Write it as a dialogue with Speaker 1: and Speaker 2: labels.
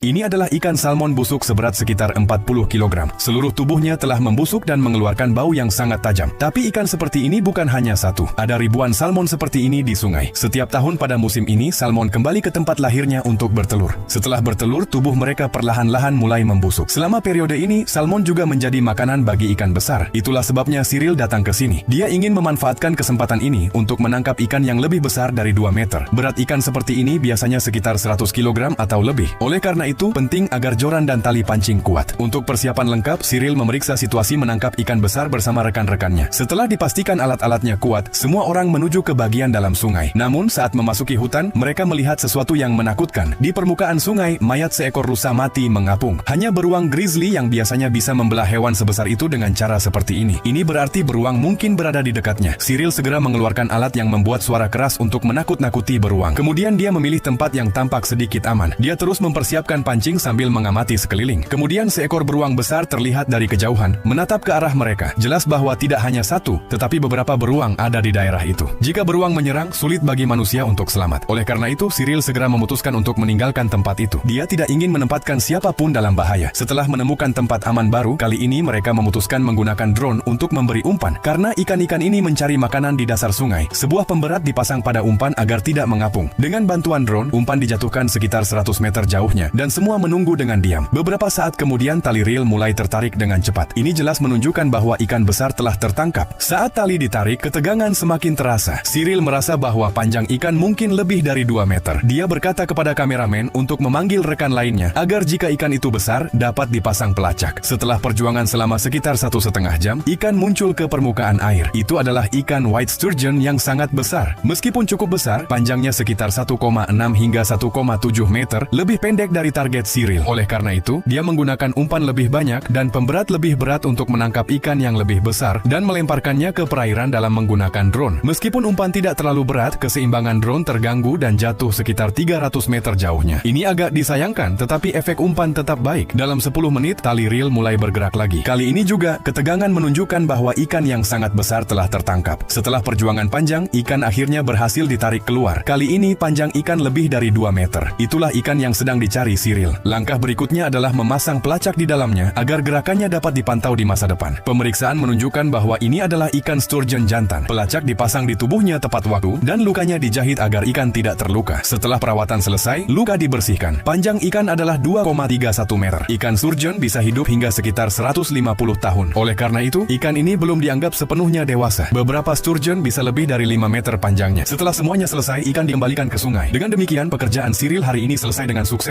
Speaker 1: Ini adalah ikan salmon busuk seberat sekitar 40 kg. Seluruh tubuhnya telah membusuk dan mengeluarkan bau yang sangat tajam. Tapi ikan seperti ini bukan hanya satu. Ada ribuan salmon seperti ini di sungai. Setiap tahun pada musim ini, salmon kembali ke tempat lahirnya untuk bertelur. Setelah bertelur, tubuh mereka perlahan-lahan mulai membusuk. Selama periode ini, salmon juga menjadi makanan bagi ikan besar. Itulah sebabnya Cyril datang ke sini. Dia ingin memanfaatkan kesempatan ini untuk menangkap ikan yang lebih besar dari 2 meter. Berat ikan seperti ini biasanya sekitar 100 kg atau lebih. Oleh karena itu, penting agar joran dan tali pancing kuat. Untuk persiapan lengkap, Cyril memeriksa situasi menangkap ikan besar bersama rekan-rekannya. Setelah dipastikan alat-alatnya kuat, semua orang menuju ke bagian dalam sungai. Namun, saat memasuki hutan, mereka melihat sesuatu yang menakutkan. Di permukaan sungai, mayat seekor rusa mati mengapung. Hanya beruang grizzly yang biasanya bisa membelah hewan sebesar itu dengan cara seperti ini. Ini berarti beruang mungkin berada di dekatnya. Cyril segera mengeluarkan alat yang membuat suara keras untuk menakut-nakuti beruang. Kemudian dia memilih tempat yang tampak sedikit aman. Dia terus mempersiapkan pancing sambil mengamati sekeliling. Kemudian seekor beruang besar terlihat dari kejauhan, menatap ke arah mereka. Jelas bahwa tidak hanya satu, tetapi beberapa beruang ada di daerah itu. Jika beruang menyerang, sulit bagi manusia untuk selamat. Oleh karena itu, Cyril segera memutuskan untuk meninggalkan tempat itu. Dia tidak ingin menempatkan siapapun dalam bahaya. Setelah menemukan tempat aman baru, kali ini mereka memutuskan menggunakan drone untuk memberi umpan. Karena ikan-ikan ini mencari makanan di dasar sungai, sebuah pemberat dipasang pada umpan agar tidak mengapung. Dengan bantuan drone, umpan dijatuhkan sekitar 100 meter jauhnya, dan semua menunggu dengan diam. Beberapa saat kemudian tali reel mulai tertarik dengan cepat. Ini jelas menunjukkan bahwa ikan besar telah tertangkap. Saat tali ditarik, ketegangan semakin terasa. Cyril merasa bahwa panjang ikan mungkin lebih dari 2 meter. Dia berkata kepada kameramen untuk memanggil rekan lainnya, agar jika ikan itu besar, dapat dipasang pelacak. Setelah perjuangan selama sekitar 1,5 jam, ikan muncul ke permukaan air. Itu adalah ikan white sturgeon yang sangat besar. Meskipun cukup besar, panjangnya sekitar 1,6 hingga 1,7 meter, lebih pendek dari target Cyril. Oleh karena itu, dia menggunakan umpan lebih banyak dan pemberat lebih berat untuk menangkap ikan yang lebih besar dan melemparkannya ke perairan dalam menggunakan drone. Meskipun umpan tidak terlalu berat, keseimbangan drone terganggu dan jatuh sekitar 300 meter jauhnya. Ini agak disayangkan, tetapi efek umpan tetap baik. Dalam 10 menit, tali reel mulai bergerak lagi. Kali ini juga, ketegangan menunjukkan bahwa ikan yang sangat besar telah tertangkap. Setelah perjuangan panjang, ikan akhirnya berhasil ditarik keluar. Kali ini panjang ikan lebih dari 2 meter. Itulah ikan yang sedang dicari Cyril. Langkah berikutnya adalah memasang pelacak di dalamnya agar gerakannya dapat dipantau di masa depan. Pemeriksaan menunjukkan bahwa ini adalah ikan sturgeon jantan. Pelacak dipasang di tubuhnya tepat waktu dan lukanya dijahit agar ikan tidak terluka. Setelah perawatan selesai, luka dibersihkan. Panjang ikan adalah 2,31 meter. Ikan sturgeon bisa hidup hingga sekitar 150 tahun. Oleh karena itu, ikan ini belum dianggap sepenuhnya dewasa. Beberapa sturgeon bisa lebih dari 5 meter panjangnya. Setelah semuanya selesai, ikan dikembalikan ke sungai. Dengan demikian, pekerjaan Cyril hari ini selesai dengan sukses.